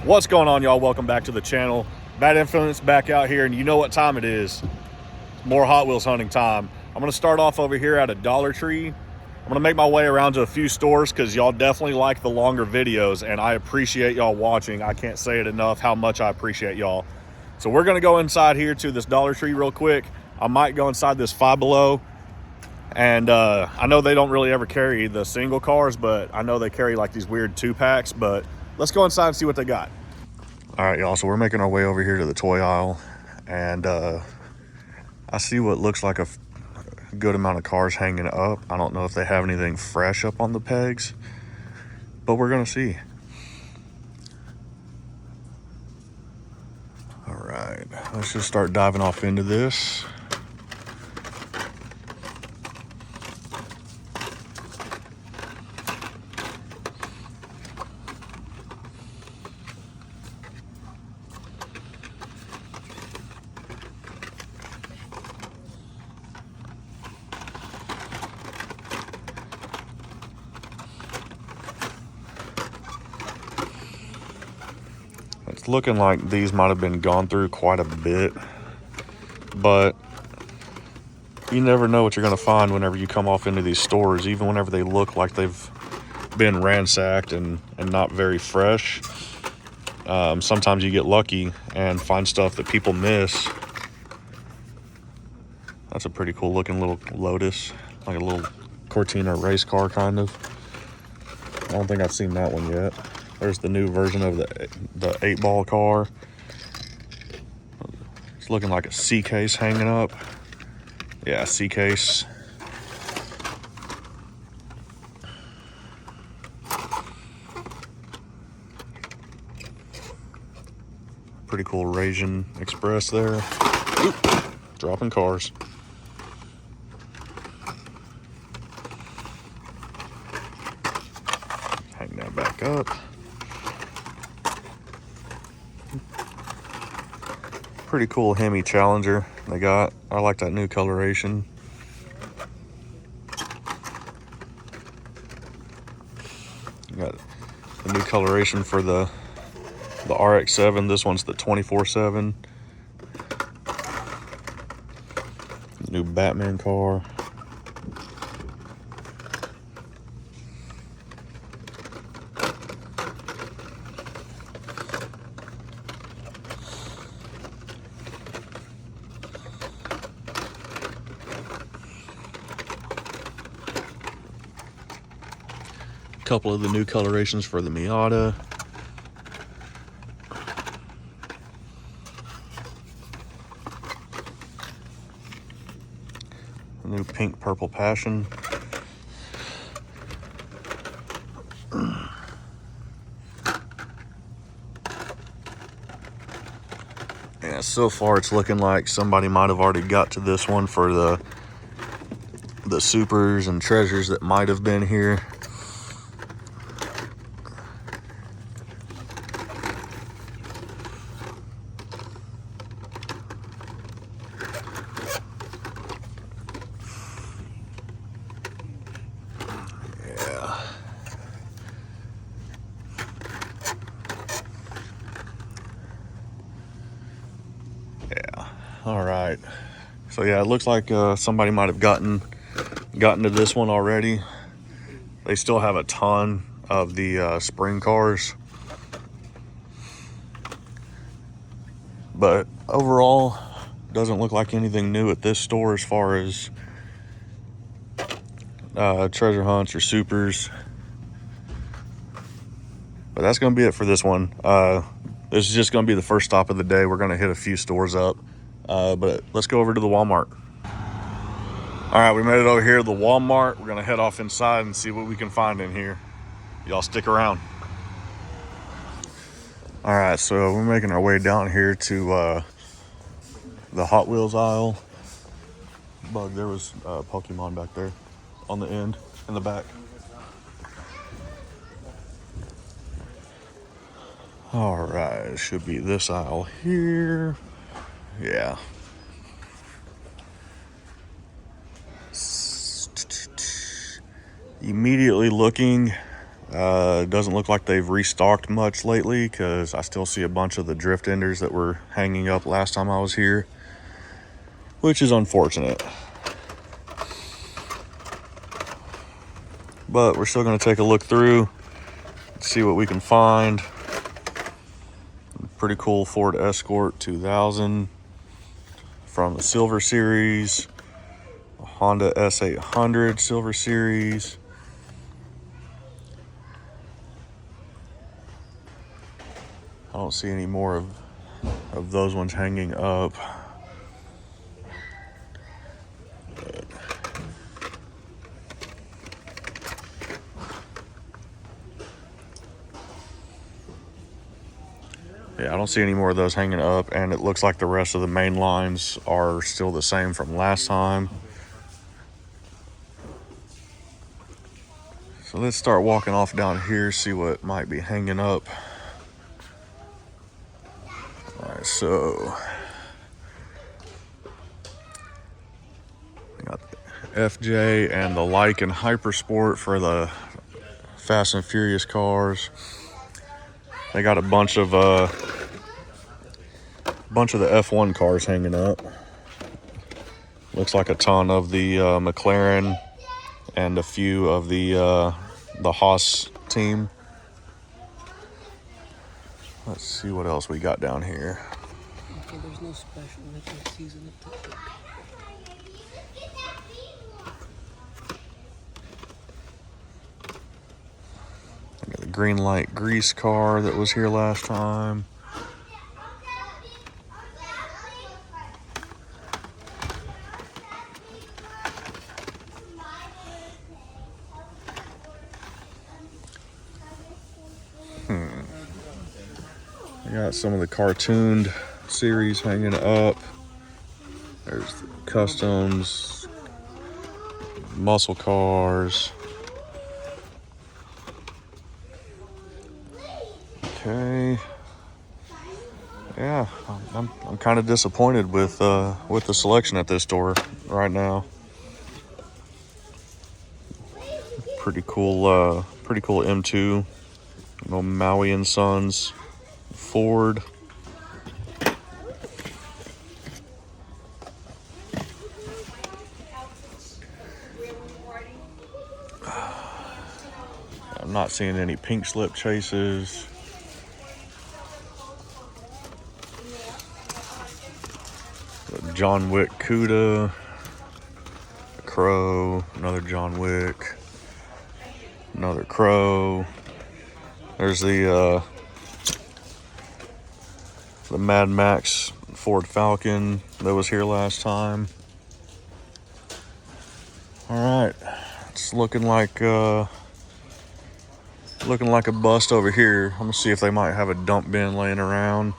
What's going on, y'all? Welcome back to the channel. Bad Influence back out here, and you know what time it is. More Hot Wheels hunting time. I'm going to start off over here at a Dollar Tree. I'm going to make my way around to a few stores because y'all definitely like the longer videos, and I appreciate y'all watching. I can't say it enough how much I appreciate y'all. So we're going to go inside here to this Dollar Tree real quick. I might go inside this Five Below. And I know they don't really ever carry the single cars, but I know they carry like these weird 2-packs. But let's go inside and see what they got. All right, y'all, so we're making our way over here to the toy aisle, and I see what looks like a good amount of cars hanging up. I don't know if they have anything fresh up on the pegs, but we're gonna see. All right, let's just start diving off into this. It's looking like these might have been gone through quite a bit, but you never know what you're going to find whenever you come off into these stores, even whenever they look like they've been ransacked and not very fresh. Sometimes you get lucky and find stuff that people miss. That's a pretty cool looking little Lotus, like a little Cortina race car kind of. I don't think I've seen that one yet. There's the new version of the 8-ball car. It's looking like a C-case hanging up. Yeah, C-case. Pretty cool Raisin Express there. Oop, dropping cars. Hang that back up. Pretty cool Hemi Challenger they got. I like that new coloration. Got the new coloration for the RX-7. This one's the 24/7. New Batman car. Couple of the new colorations for the Miata. A new pink purple Passion. Yeah, so far it's looking like somebody might have already got to this one for the supers and treasures that might have been here. All right, so yeah, it looks like somebody might have gotten to this one already. They still have a ton of the spring cars, but overall doesn't look like anything new at this store as far as treasure hunts or supers. But that's gonna be it for this one. This is just gonna be the first stop of the day. We're gonna hit a few stores up. But let's go over to the Walmart. All right, we made it over here to the Walmart. We're gonna head off inside and see what we can find in here. Y'all stick around. All right, so we're making our way down here to the Hot Wheels aisle. Bug, there was Pokemon back there on the end, in the back. All right, it should be this aisle here. Yeah. Immediately looking, It doesn't look like they've restocked much lately because I still see a bunch of the drift enders that were hanging up last time I was here, which is unfortunate. But we're still going to take a look through, see what we can find. Pretty cool Ford Escort 2000 from the Silver Series, a Honda S800 Silver Series. I don't see any more of those ones hanging up. Yeah, I don't see any more of those hanging up, and it looks like the rest of the main lines are still the same from last time. So let's start walking off down here, see what might be hanging up. All right, so we got the FJ and the Lycan Hypersport for the Fast and Furious cars. They got a bunch of the F1 cars hanging up. Looks like a ton of the McLaren and a few of the Haas team. Let's see what else we got down here. Okay, there's no special. Let's season it to cook. I got the green light grease car that was here last time. I got some of the cartooned series hanging up. There's the customs, muscle cars. Okay. Yeah, I'm kind of disappointed with the selection at this store right now. Pretty cool M2, Maui and Sons, Ford. I'm not seeing any pink slip chases. John Wick Cuda, Crow, another John Wick, another Crow. There's the Mad Max Ford Falcon that was here last time. All right, it's looking like a bust over here. I'm gonna see if they might have a dump bin laying around.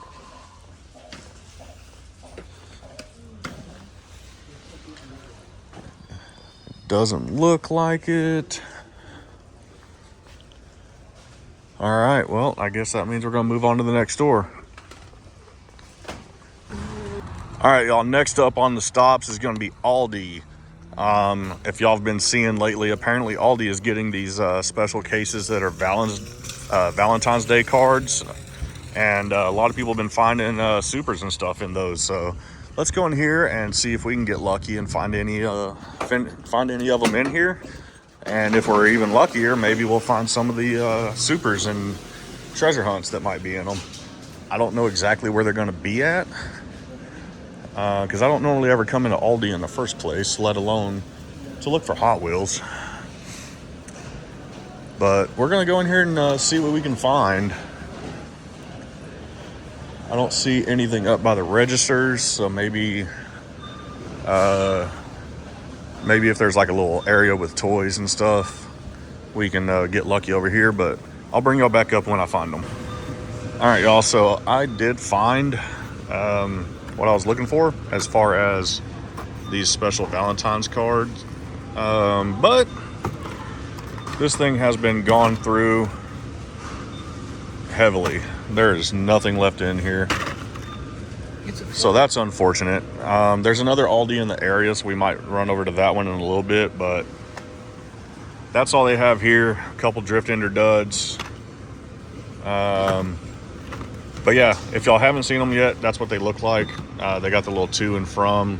Doesn't look like it. All right, well, I guess that means we're gonna move on to the next store. All right, y'all, next up on the stops is gonna be Aldi. If y'all have been seeing lately, apparently Aldi is getting these special cases that are Valentine's Day cards, and a lot of people have been finding supers and stuff in those. So let's go in here and see if we can get lucky and find any of them in here. And if we're even luckier, maybe we'll find some of the supers and treasure hunts that might be in them. I don't know exactly where they're going to be at, because I don't normally ever come into Aldi in the first place, let alone to look for Hot Wheels. But we're going to go in here and see what we can find. I don't see anything up by the registers, so maybe if there's like a little area with toys and stuff, we can get lucky over here, but I'll bring y'all back up when I find them. All right, y'all, so I did find what I was looking for as far as these special Valentine's cards, but this thing has been gone through heavily. There is nothing left in here, so that's unfortunate. There's another Aldi in the area, so we might run over to that one in a little bit, but that's all they have here. A couple drift ender duds. But yeah, if y'all haven't seen them yet, that's what they look like. They got the little to and from,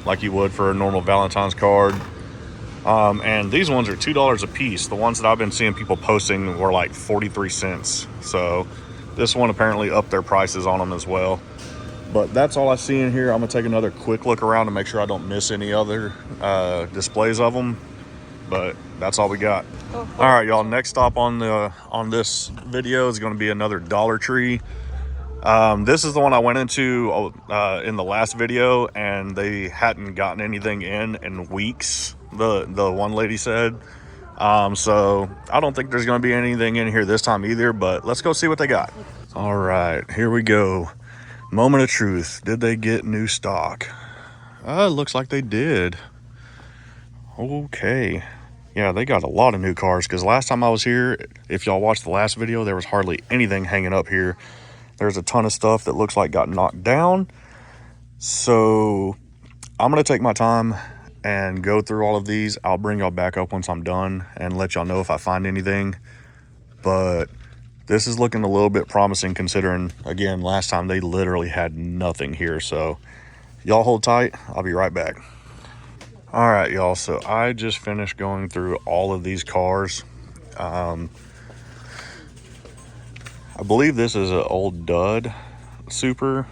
like you would for a normal Valentine's card. And these ones are $2 a piece. The ones that I've been seeing people posting were like 43 cents. So this one apparently upped their prices on them as well. But that's all I see in here. I'm gonna take another quick look around to make sure I don't miss any other displays of them. But that's all we got. All right, y'all. Next stop on this video is going to be another Dollar Tree. This is the one I went into in the last video, and they hadn't gotten anything in weeks. The one lady said. So I don't think there's going to be anything in here this time either. But let's go see what they got. All right, here we go. Moment of truth. Did they get new stock? It looks like they did. Okay. Yeah, they got a lot of new cars, because last time I was here, if y'all watched the last video, there was hardly anything hanging up here. There's a ton of stuff that looks like got knocked down. So I'm going to take my time and go through all of these. I'll bring y'all back up once I'm done and let y'all know if I find anything. But this is looking a little bit promising, considering, again, last time they literally had nothing here. So y'all hold tight. I'll be right back. All right, y'all. So I just finished going through all of these cars. I believe this is an old dud Super.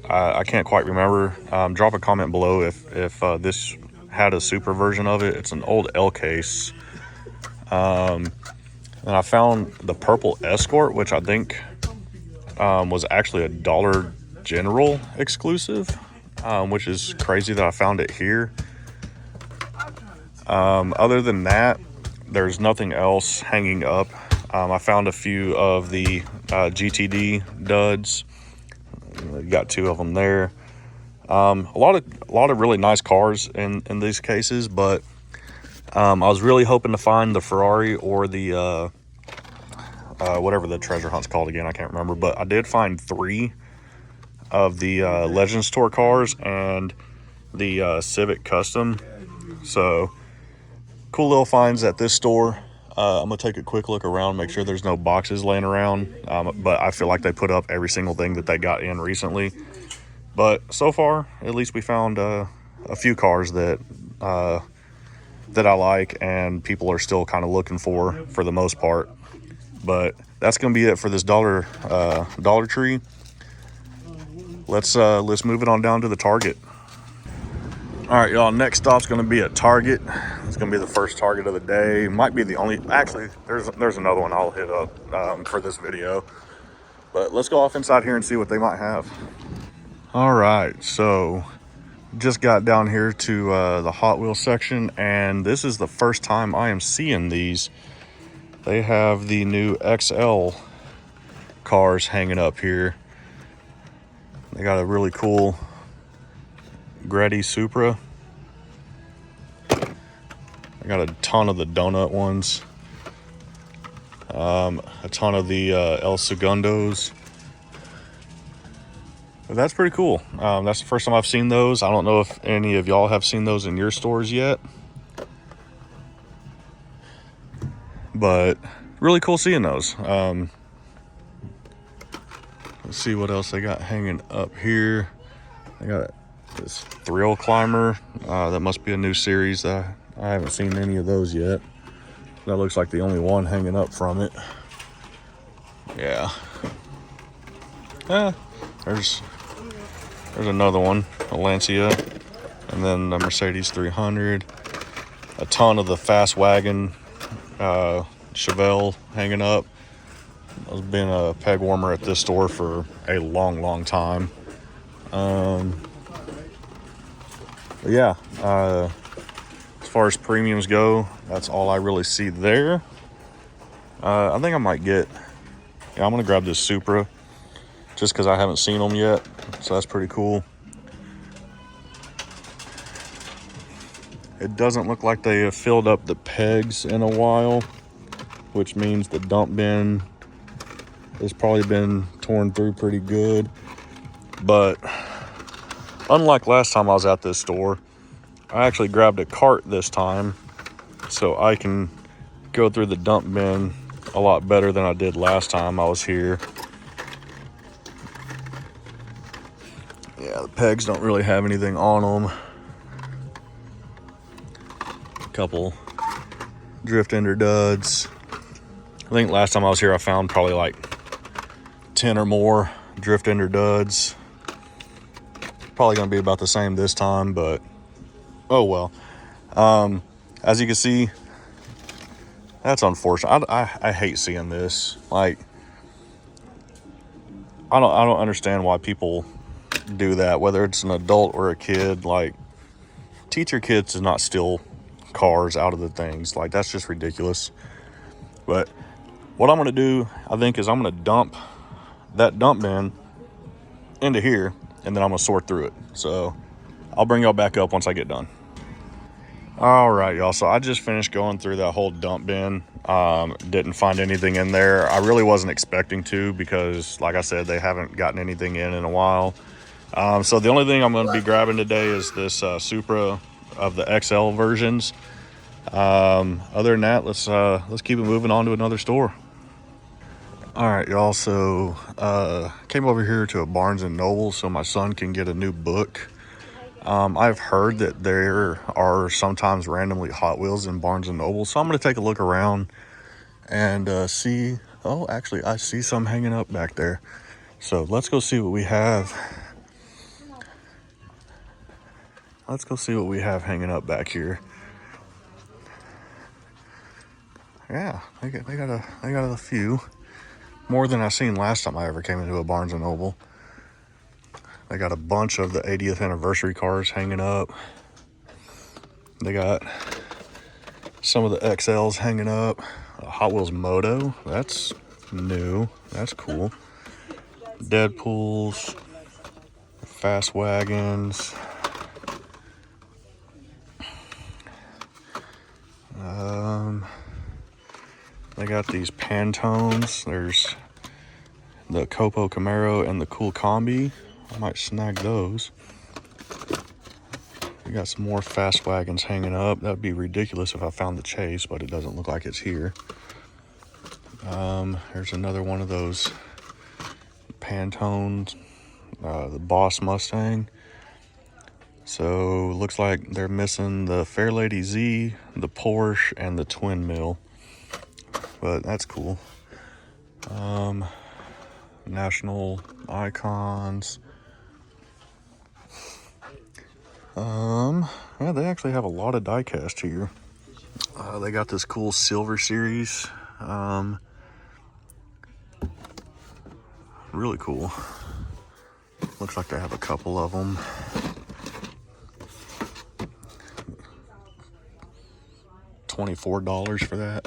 I can't quite remember. Drop a comment below if this had a Super version of it. It's an old L case. And I found the purple Escort, which I think was actually a Dollar General exclusive, which is crazy that I found it here. Other than that, there's nothing else hanging up. I found a few of the GTD duds. Got two of them there. A lot of really nice cars in these cases, but I was really hoping to find the Ferrari or the whatever the treasure hunt's called again. I can't remember, but I did find 3 of the Legends Tour cars and the Civic Custom. So cool little finds at this store. I'm gonna take a quick look around, make sure there's no boxes laying around, but I feel like they put up every single thing that they got in recently. But so far, at least we found a few cars that I like, and people are still kind of looking for the most part. But that's gonna be it for this Dollar Tree. Let's move it on down to the Target. All right, y'all, next stop's going to be at Target. It's going to be the first Target of the day. Might be the only, actually, there's another one I'll hit up for this video. But let's go off inside here and see what they might have. All right, so just got down here to the Hot Wheels section, and this is the first time I am seeing these. They have the new XL cars hanging up here. They got a really cool Greddy Supra. I got a ton of the donut ones. A ton of the El Segundos. But that's pretty cool. That's the first time I've seen those. I don't know if any of y'all have seen those in your stores yet. But really cool seeing those. Let's see what else they got hanging up here. I got this Thrill Climber. That must be a new series. I haven't seen any of those yet. That looks like the only one hanging up from it. Yeah. There's another one, a Lancia, and then the Mercedes 300. A ton of the Fast Wagon Chevelle hanging up. I've been a peg warmer at this store for a long time. But yeah, as far as premiums go, that's all I really see there. I think I might I'm gonna grab this Supra just because I haven't seen them yet, so that's pretty cool. It doesn't look like they have filled up the pegs in a while, which means the dump bin has probably been torn through pretty good. But unlike last time I was at this store, I actually grabbed a cart this time so I can go through the dump bin a lot better than I did last time I was here. Yeah, the pegs don't really have anything on them. A couple drift ender duds. I think last time I was here I found probably like 10 or more drift ender duds. Probably gonna be about the same this time, but oh well. As you can see, that's unfortunate. I hate seeing this. Like, I don't understand why people do that, whether it's an adult or a kid. Like, teach your kids to not steal cars out of the things. Like, that's just ridiculous. But what I'm gonna do, I think, is I'm gonna dump that dump bin into here, and then I'm gonna sort through it. So I'll bring y'all back up once I get done. All right, y'all. So I just finished going through that whole dump bin. Didn't find anything in there. I really wasn't expecting to, because like I said, they haven't gotten anything in a while. So the only thing I'm going to be grabbing today is this Supra of the XL versions. Other than that, let's keep it moving on to another store. All right, y'all. So came over here to a Barnes and Noble so my son can get a new book. I've heard that there are sometimes randomly Hot Wheels in Barnes and Noble, so I'm going to take a look around and see. Oh, actually, I see some hanging up back there. So let's go see what we have. Let's go see what we have hanging up back here. Yeah, they got a few. More than I seen last time I ever came into a Barnes and Noble. They got a bunch of the 80th anniversary cars hanging up. They got some of the XLs hanging up. A Hot Wheels Moto, that's new. That's cool. Deadpools, Fast Wagons. They got these Pantones. There's the Copo Camaro and the Cool Combi. I might snag those. We got some more Fast Wagons hanging up. That would be ridiculous if I found the Chase, but it doesn't look like it's here. There's another one of those Pantones, the Boss Mustang. So looks like they're missing the Fairlady Z, the Porsche, and the Twin Mill. But that's cool. National Icons. Yeah, they actually have a lot of diecast here. They got this cool Silver Series. Really cool. Looks like they have a couple of them. $24 for that.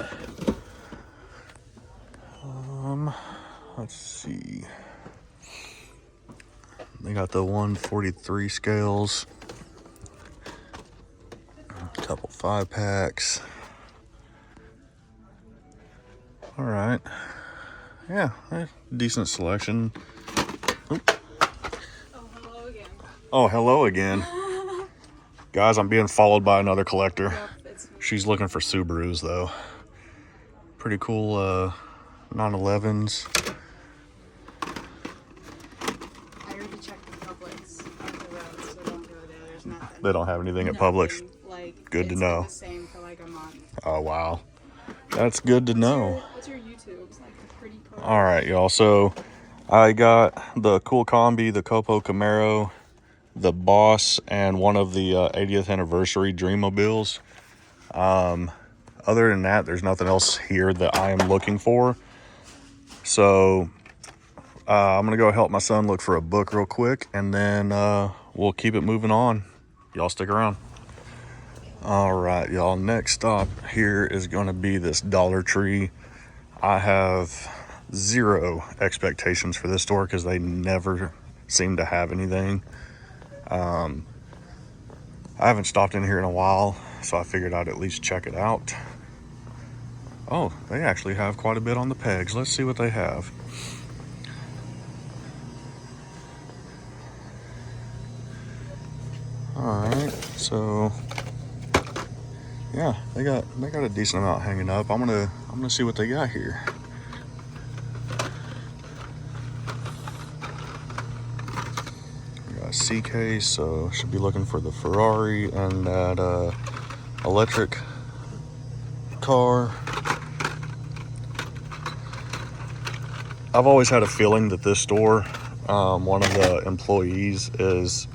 Let's see. They got the 143 scales. A couple 5-packs. All right. Yeah, decent selection. Oop. Oh, hello again. Oh, hello again. Guys, I'm being followed by another collector. Yep, She's looking for Subarus, though. Pretty cool 911s. I already checked the Publix on the road, so don't go there. There's nothing. They don't have anything at Publix. Like, Good to it's know. been the same for like a month. Oh, wow. That's good to know. What's your YouTube? It's like a pretty pro. All right, y'all. So I got the Cool Combi, the Copo Camaro, the Boss, and one of the 80th anniversary Dreammobiles. Other than that, there's nothing else here that I am looking for. So I'm going to go help my son look for a book real quick, and then we'll keep it moving on. Y'all stick around. All right, y'all. Next stop here is going to be this Dollar Tree. I have zero expectations for this store because they never seem to have anything. I haven't stopped in here in a while, so I figured I'd at least check it out. Oh, they actually have quite a bit on the pegs. Let's see what they have. All right, so yeah, they got a decent amount hanging up. I'm gonna see what they got here. We got a C case, so should be looking for the Ferrari and that electric car. I've always had a feeling that this store, one of the employees is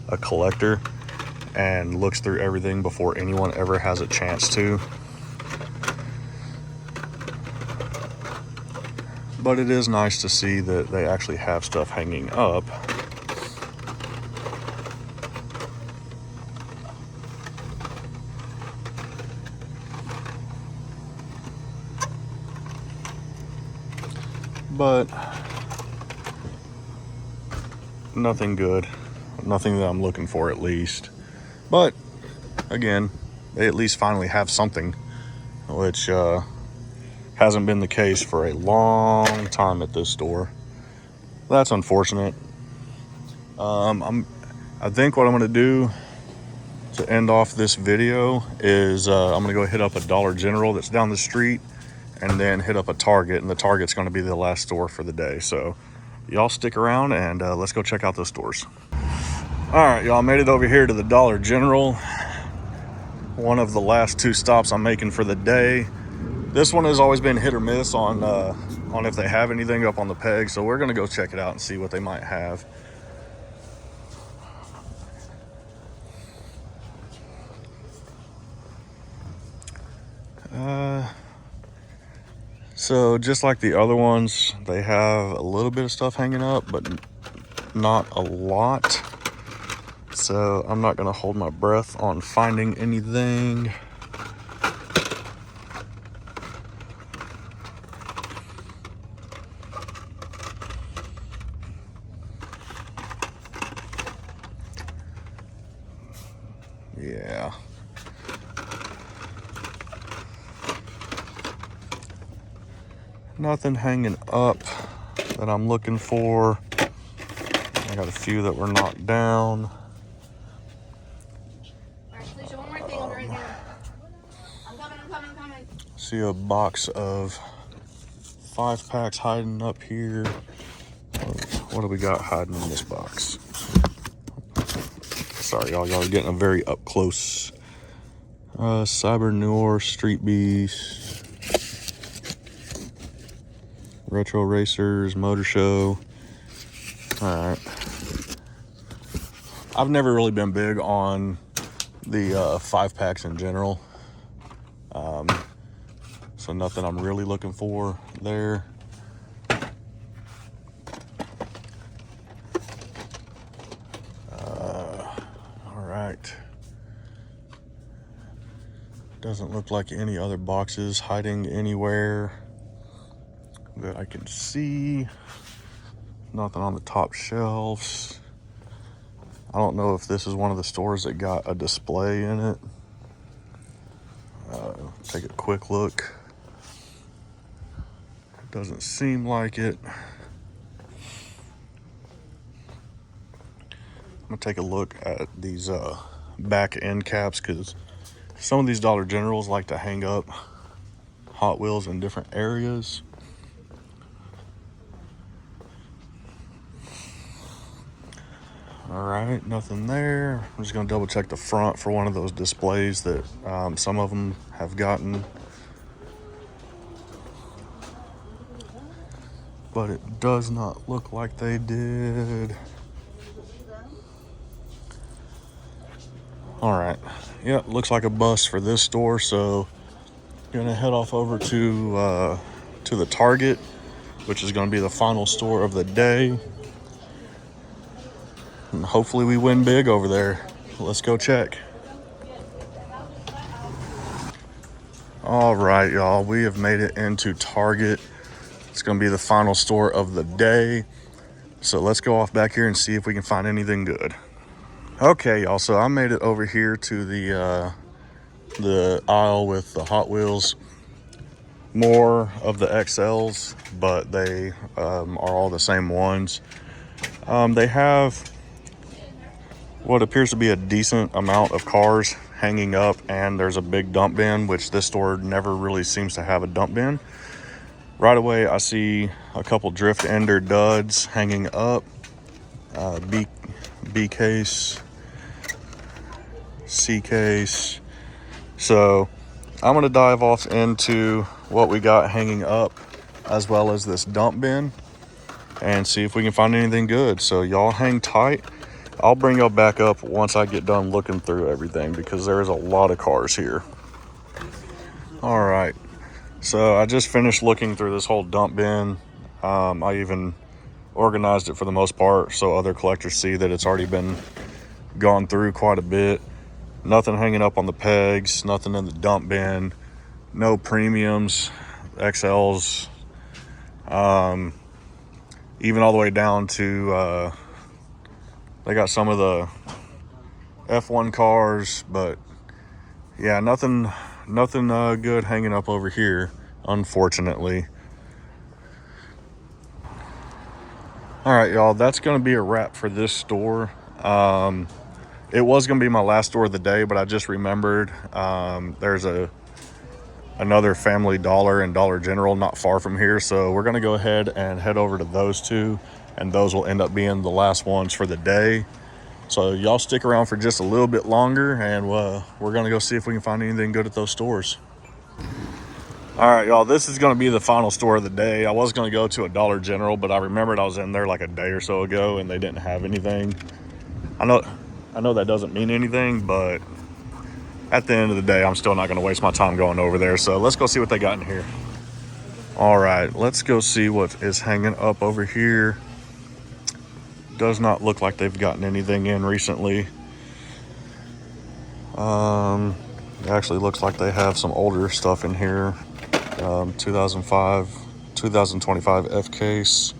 a collector and looks through everything before anyone ever has a chance to. But it is nice to see that they actually have stuff hanging up. But nothing good. Nothing that I'm looking for, at least. But again, they at least finally have something, which hasn't been the case for a long time at this store. That's unfortunate. I think what I'm going to do to end off this video is I'm going to go hit up a Dollar General that's down the street, and then hit up a Target, and the Target's going to be the last store for the day. So y'all stick around, and let's go check out those stores. All right, y'all, made it over here to the Dollar General. One of the last 2 stops I'm making for the day. This one has always been hit or miss on if they have anything up on the peg, so we're gonna go check it out and see what they might have. So just like the other ones, they have a little bit of stuff hanging up, but not a lot. So I'm not gonna hold my breath on finding anything. Yeah. Nothing hanging up that I'm looking for. I got a few that were knocked down. Alright, Felicia, one more thing, I'll be right there. I'm coming. See a box of 5-packs hiding up here. What do we got hiding in this box? Sorry, y'all are getting a very up close. Cyber Noir, Street Beast, Retro Racers, Motor Show. Alright. I've never really been big on the 5-packs in general. So nothing I'm really looking for there. Alright. Doesn't look like any other boxes hiding anywhere that I can see. Nothing on the top shelves. I don't know if this is one of the stores that got a display in it. Take a quick look. Doesn't seem like it. I'm gonna take a look at these back end caps, because some of these Dollar Generals like to hang up Hot Wheels in different areas. All right, nothing there. I'm just gonna double check the front for one of those displays that some of them have gotten. But it does not look like they did. All right, yeah, looks like a bust for this store. So gonna head off over to the Target, which is gonna be the final store of the day. And hopefully we win big over there. Let's go check. All right, y'all, we have made it into Target. It's gonna be the final store of the day. So let's go off back here and see if we can find anything good. Okay, y'all, so I made it over here to the aisle with the Hot Wheels. More of the XLs, but they are all the same ones. They have what appears to be a decent amount of cars hanging up, and there's a big dump bin, which this store never really seems to have a dump bin. Right away, I see a couple drift ender duds hanging up, B case, C case. So I'm gonna dive off into what we got hanging up, as well as this dump bin, and see if we can find anything good. So y'all hang tight. I'll bring y'all back up once I get done looking through everything, because there is a lot of cars here. All right, so I just finished looking through this whole dump bin. I even organized it for the most part so other collectors see that it's already been gone through quite a bit. Nothing hanging up on the pegs, nothing in the dump bin, no premiums, XLs, even all the way down to they got some of the F1 cars, but yeah, nothing good hanging up over here, unfortunately. All right, y'all, that's gonna be a wrap for this store. It was gonna be my last store of the day, but I just remembered there's another Family Dollar and Dollar General not far from here, so we're gonna go ahead and head over to those two, and those will end up being the last ones for the day. So y'all stick around for just a little bit longer, and we're gonna go see if we can find anything good at those stores. All right, y'all, this is gonna be the final store of the day. I was gonna go to a Dollar General, but I remembered I was in there like a day or so ago and they didn't have anything. I know that doesn't mean anything, but at the end of the day, I'm still not gonna waste my time going over there. So let's go see what they got in here. All right, let's go see what is hanging up over here. Does not look like they've gotten anything in recently. It actually looks like they have some older stuff in here. 2025 F case.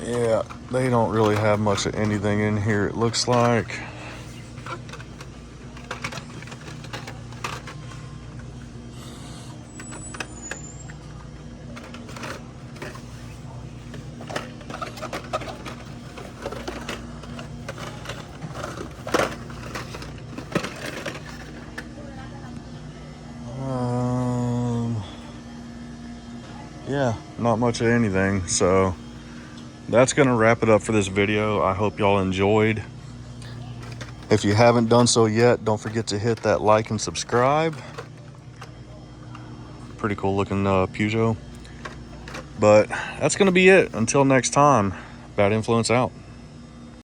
Yeah, they don't really have much of anything in here, it looks like. Yeah, not much of anything. So that's gonna wrap it up for this video. I hope y'all enjoyed. If you haven't done so yet, don't forget to hit that like and subscribe. Pretty cool looking Peugeot. But that's gonna be it. Until next time, Bad Influence out.